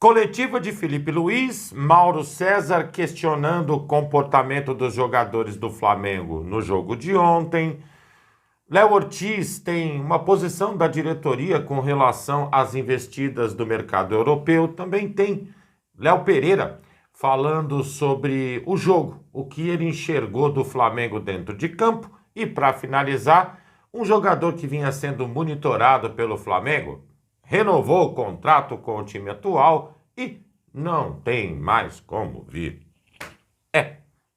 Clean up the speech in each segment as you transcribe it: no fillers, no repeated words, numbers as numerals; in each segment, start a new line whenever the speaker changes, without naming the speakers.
Coletiva de Felipe Luiz, Mauro César questionando o comportamento dos jogadores do Flamengo no jogo de ontem. Léo Ortiz tem uma posição da diretoria com relação às investidas do mercado europeu. Também tem Léo Pereira falando sobre o jogo, o que ele enxergou do Flamengo dentro de campo. E para finalizar, um jogador que vinha sendo monitorado pelo Flamengo renovou o contrato com o time atual e não tem mais como vir.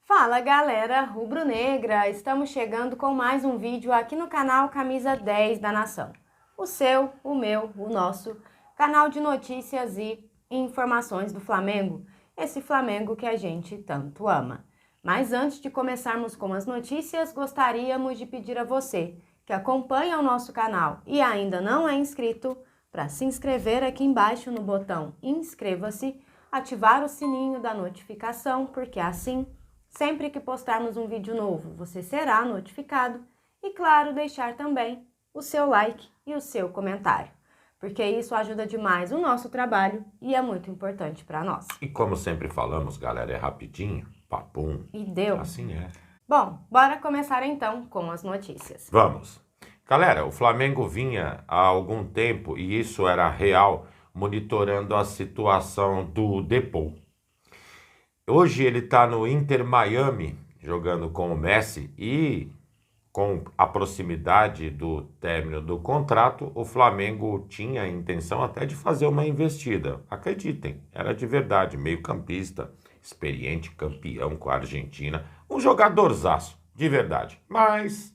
Fala galera rubro-negra, estamos chegando com mais um vídeo aqui no canal Camisa 10 da Nação. O seu, o meu, o nosso canal de notícias e informações do Flamengo. Esse Flamengo que a gente tanto ama. Mas antes de começarmos com as notícias, gostaríamos de pedir a você que acompanha o nosso canal e ainda não é inscrito, para se inscrever aqui embaixo no botão inscreva-se, ativar o sininho da notificação, porque assim, sempre que postarmos um vídeo novo, você será notificado e, claro, deixar também o seu like e o seu comentário, porque isso ajuda demais o nosso trabalho e é muito importante para nós.
E como sempre falamos, galera, é rapidinho, papum.
E deu.
Assim é.
Bom, bora começar então com as notícias.
Vamos. Galera, o Flamengo vinha há algum tempo, e isso era real, monitorando a situação do Depou. Hoje ele está no Inter Miami, jogando com o Messi, e com a proximidade do término do contrato, o Flamengo tinha a intenção até de fazer uma investida. Acreditem, era de verdade, meio-campista, experiente, campeão com a Argentina, um jogadorzaço, de verdade. Mas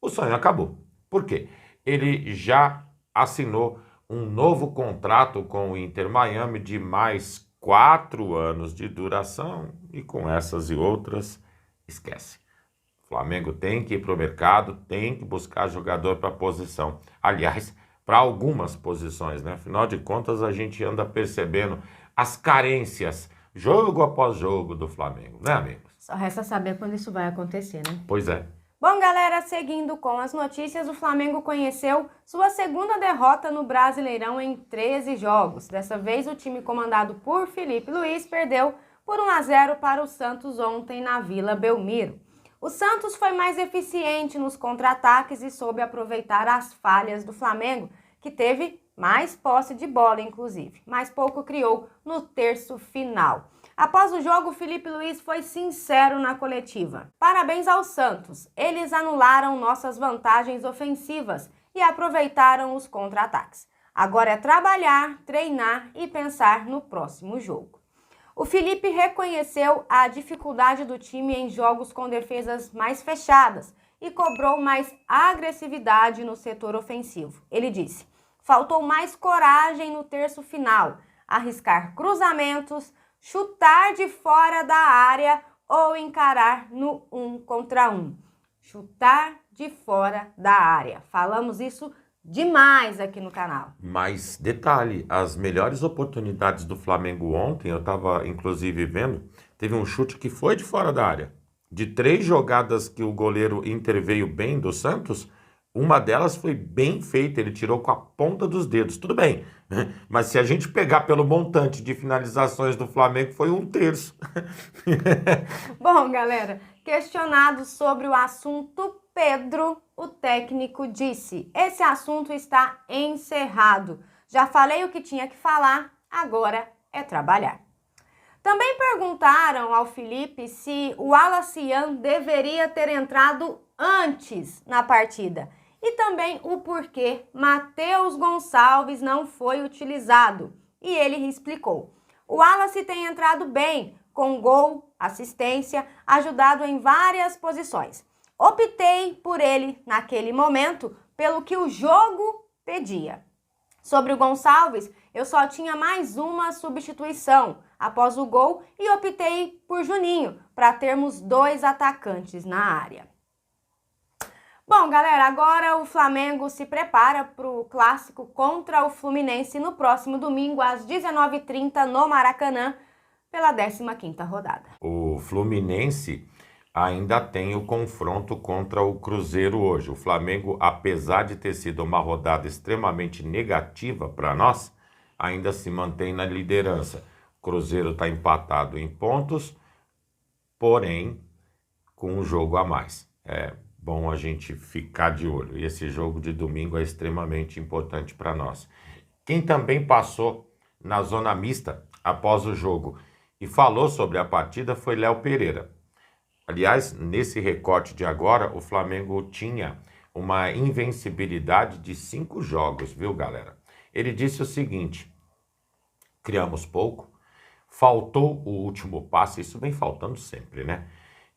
o sonho acabou. Por quê? Ele já assinou um novo contrato com o Inter Miami de mais 4 anos de duração e com essas e outras, esquece. O Flamengo tem que ir para o mercado, tem que buscar jogador para posição. Aliás, para algumas posições, né? Afinal de contas, a gente anda percebendo as carências, jogo após jogo do Flamengo, né, amigos?
Só resta saber quando isso vai acontecer, né?
Pois é.
Bom, galera, seguindo com as notícias, o Flamengo conheceu sua segunda derrota no Brasileirão em 13 jogos. Dessa vez, o time comandado por Felipe Luiz perdeu por 1-0 para o Santos ontem na Vila Belmiro. O Santos foi mais eficiente nos contra-ataques e soube aproveitar as falhas do Flamengo, que teve mais posse de bola, inclusive, mas pouco criou no terço final. Após o jogo, Felipe Luiz foi sincero na coletiva. Parabéns ao Santos, eles anularam nossas vantagens ofensivas e aproveitaram os contra-ataques. Agora é trabalhar, treinar e pensar no próximo jogo. O Felipe reconheceu a dificuldade do time em jogos com defesas mais fechadas e cobrou mais agressividade no setor ofensivo. Ele disse: faltou mais coragem no terço final, arriscar cruzamentos, chutar de fora da área ou encarar no 1 contra 1. Chutar de fora da área. Falamos isso demais aqui no canal.
Mas detalhe, as melhores oportunidades do Flamengo ontem, eu estava inclusive vendo, teve um chute que foi de fora da área. De 3 jogadas que o goleiro interveio bem do Santos, uma delas foi bem feita, ele tirou com a ponta dos dedos, tudo bem. Mas se a gente pegar pelo montante de finalizações do Flamengo, foi 1/3.
Bom, galera, questionado sobre o assunto Pedro, o técnico disse: esse assunto está encerrado. Já falei o que tinha que falar, agora é trabalhar. Também perguntaram ao Felipe se o Wallace deveria ter entrado antes na partida e também o porquê Matheus Gonçalves não foi utilizado. E ele explicou: o Wallace tem entrado bem, com gol, assistência, ajudado em várias posições. Optei por ele naquele momento pelo que o jogo pedia. Sobre o Gonçalves, eu só tinha mais uma substituição após o gol e optei por Juninho para termos 2 atacantes na área. Bom, galera, agora o Flamengo se prepara para o clássico contra o Fluminense no próximo domingo às 19h30 no Maracanã pela 15ª rodada.
O Fluminense ainda tem o confronto contra o Cruzeiro hoje. O Flamengo, apesar de ter sido uma rodada extremamente negativa para nós, ainda se mantém na liderança. O Cruzeiro está empatado em pontos, porém com um jogo a mais. É bom a gente ficar de olho. E esse jogo de domingo é extremamente importante para nós. Quem também passou na zona mista após o jogo e falou sobre a partida foi Léo Pereira. Aliás, nesse recorte de agora, o Flamengo tinha uma invencibilidade de 5 jogos, viu, galera? Ele disse o seguinte: criamos pouco, faltou o último passe, isso vem faltando sempre, né?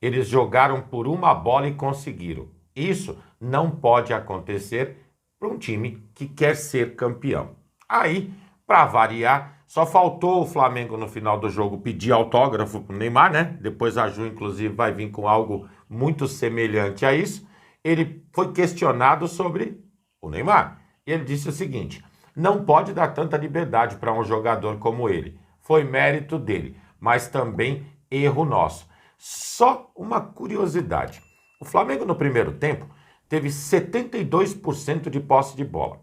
Eles jogaram por uma bola e conseguiram. Isso não pode acontecer para um time que quer ser campeão. Aí, para variar, só faltou o Flamengo no final do jogo pedir autógrafo pro Neymar, né? Depois a Ju, inclusive, vai vir com algo muito semelhante a isso. Ele foi questionado sobre o Neymar. E ele disse o seguinte: não pode dar tanta liberdade para um jogador como ele. Foi mérito dele, mas também erro nosso. Só uma curiosidade. O Flamengo no primeiro tempo teve 72% de posse de bola.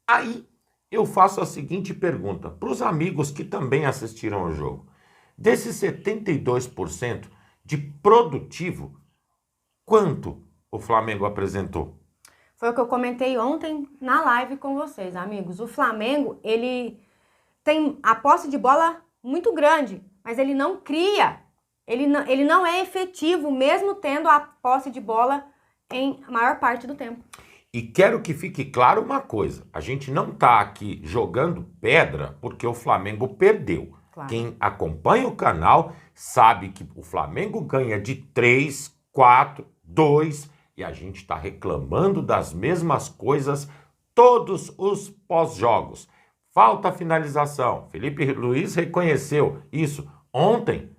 Aí eu faço a seguinte pergunta para os amigos que também assistiram ao jogo. Desses 72% de produtivo, quanto o Flamengo apresentou?
Foi o que eu comentei ontem na live com vocês, amigos. O Flamengo, ele tem a posse de bola muito grande, mas ele não cria. Ele não é efetivo, mesmo tendo a posse de bola em maior parte do tempo.
E quero que fique claro uma coisa: a gente não está aqui jogando pedra porque o Flamengo perdeu. Claro. Quem acompanha o canal sabe que o Flamengo ganha de 3, 4, 2 e a gente está reclamando das mesmas coisas todos os pós-jogos. Falta finalização. Felipe Luiz reconheceu isso ontem.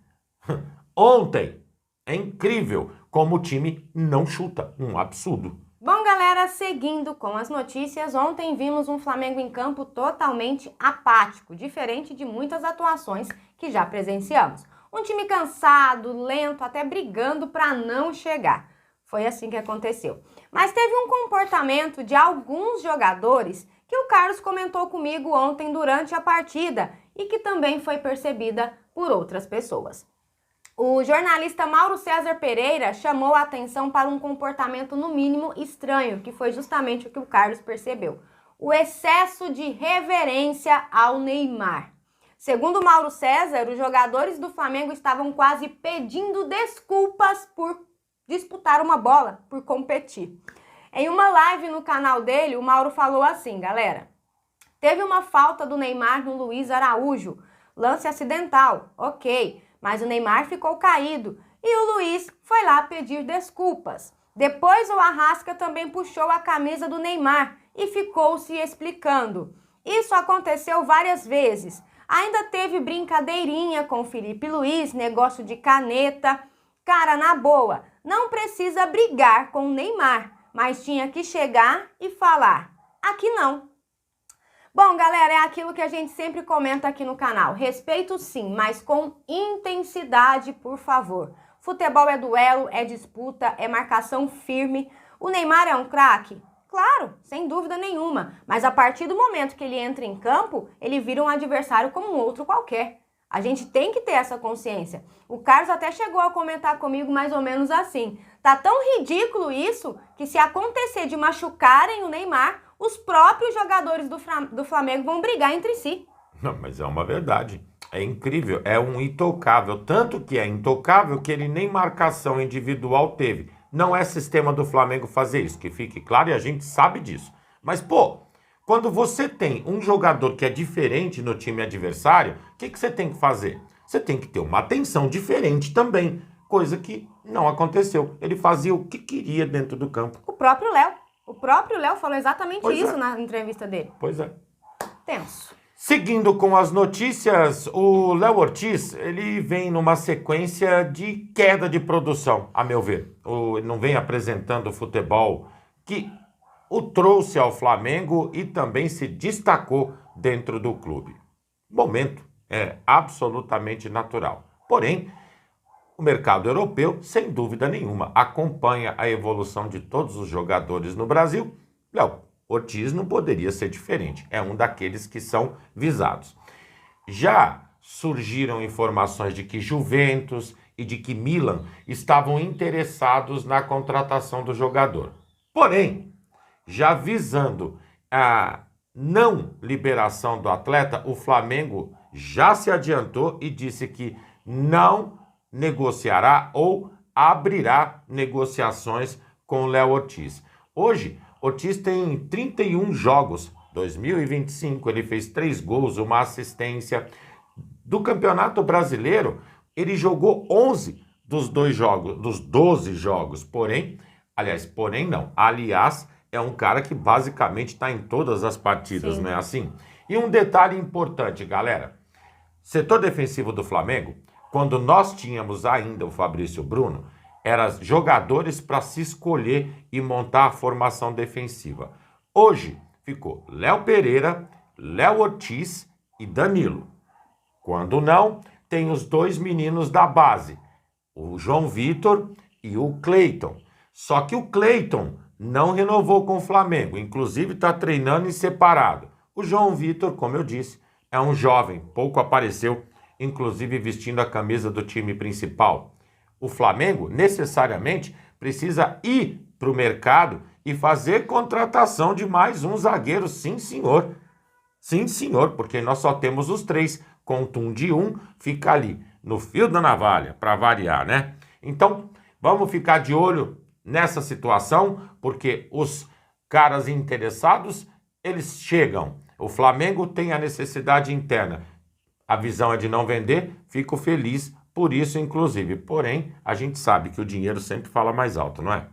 Ontem. É incrível como o time não chuta. Um absurdo.
Bom, galera, seguindo com as notícias, ontem vimos um Flamengo em campo totalmente apático, diferente de muitas atuações que já presenciamos. Um time cansado, lento, até brigando para não chegar. Foi assim que aconteceu. Mas teve um comportamento de alguns jogadores que o Carlos comentou comigo ontem durante a partida e que também foi percebida por outras pessoas. O jornalista Mauro César Pereira chamou a atenção para um comportamento no mínimo estranho, que foi justamente o que o Carlos percebeu: o excesso de reverência ao Neymar. Segundo Mauro César, os jogadores do Flamengo estavam quase pedindo desculpas por disputar uma bola, por competir. Em uma live no canal dele, o Mauro falou assim: galera, teve uma falta do Neymar no Luiz Araújo, lance acidental, ok, mas o Neymar ficou caído e o Luiz foi lá pedir desculpas. Depois o Arrasca também puxou a camisa do Neymar e ficou se explicando. Isso aconteceu várias vezes. Ainda teve brincadeirinha com o Felipe Luiz, negócio de caneta. Cara, na boa, não precisa brigar com o Neymar, mas tinha que chegar e falar: aqui não. Bom, galera, é aquilo que a gente sempre comenta aqui no canal. Respeito sim, mas com intensidade, por favor. Futebol é duelo, é disputa, é marcação firme. O Neymar é um craque? Claro, sem dúvida nenhuma. Mas a partir do momento que ele entra em campo, ele vira um adversário como um outro qualquer. A gente tem que ter essa consciência. O Carlos até chegou a comentar comigo mais ou menos assim: tá tão ridículo isso que se acontecer de machucarem o Neymar, os próprios jogadores do Flamengo vão brigar entre si.
Não, mas é uma verdade. É incrível, é um intocável. Tanto que é intocável que ele nem marcação individual teve. Não é sistema do Flamengo fazer isso, que fique claro, e a gente sabe disso. Mas, pô, quando você tem um jogador que é diferente no time adversário, o que você tem que fazer? Você tem que ter uma atenção diferente também, coisa que não aconteceu. Ele fazia o que queria dentro do campo.
O próprio Léo falou exatamente isso na entrevista dele.
Pois é.
Tenso.
Seguindo com as notícias, o Léo Ortiz, ele vem numa sequência de queda de produção, a meu ver. Ele não vem apresentando o futebol que o trouxe ao Flamengo e também se destacou dentro do clube. Momento é absolutamente natural. Porém, o mercado europeu, sem dúvida nenhuma, acompanha a evolução de todos os jogadores no Brasil. Léo, Ortiz não poderia ser diferente, é um daqueles que são visados. Já surgiram informações de que Juventus e de que Milan estavam interessados na contratação do jogador. Porém, já visando a não liberação do atleta, o Flamengo já se adiantou e disse que não negociará ou abrirá negociações com o Léo Ortiz. Hoje, Ortiz tem 31 jogos, 2025, ele fez 3 gols, uma assistência. Do Campeonato Brasileiro, ele jogou 11 dos 12 jogos, aliás, é um cara que basicamente está em todas as partidas,
Sim.
não é assim? E um detalhe importante, galera, setor defensivo do Flamengo, quando nós tínhamos ainda o Fabrício Bruno, eram jogadores para se escolher e montar a formação defensiva. Hoje ficou Léo Pereira, Léo Ortiz e Danilo. Quando não, tem os 2 meninos da base, o João Vitor e o Cleiton. Só que o Cleiton não renovou com o Flamengo, inclusive está treinando em separado. O João Vitor, como eu disse, é um jovem, pouco apareceu, inclusive vestindo a camisa do time principal. O Flamengo necessariamente precisa ir para o mercado e fazer contratação de mais um zagueiro, sim senhor. Sim senhor, porque nós só temos os 3. Contum de um, fica ali, no fio da navalha, para variar, né? Então, vamos ficar de olho nessa situação, porque os caras interessados, eles chegam. O Flamengo tem a necessidade interna. A visão é de não vender, fico feliz por isso, inclusive. Porém, a gente sabe que o dinheiro sempre fala mais alto, não é?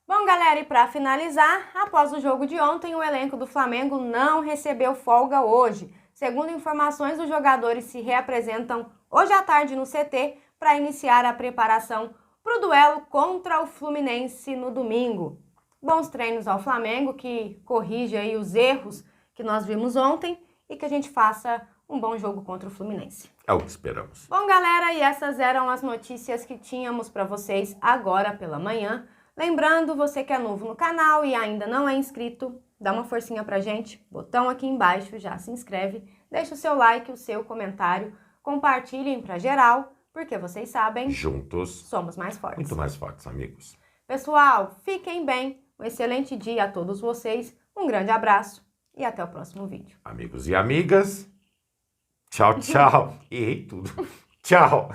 Bom, galera, e para finalizar, após o jogo de ontem, o elenco do Flamengo não recebeu folga hoje. Segundo informações, os jogadores se reapresentam hoje à tarde no CT para iniciar a preparação para o duelo contra o Fluminense no domingo. Bons treinos ao Flamengo, que corrija aí os erros que nós vimos ontem e que a gente faça um bom jogo contra o Fluminense.
É o que esperamos.
Bom, galera, e essas eram as notícias que tínhamos para vocês agora pela manhã. Lembrando, você que é novo no canal e ainda não é inscrito, dá uma forcinha pra gente, botão aqui embaixo, já se inscreve, deixa o seu like, o seu comentário, compartilhem pra geral, porque vocês sabem,
juntos
somos mais fortes.
Muito mais fortes, amigos.
Pessoal, fiquem bem, um excelente dia a todos vocês, um grande abraço e até o próximo vídeo.
Amigos e amigas, tchau, tchau. Errei tudo. Tchau.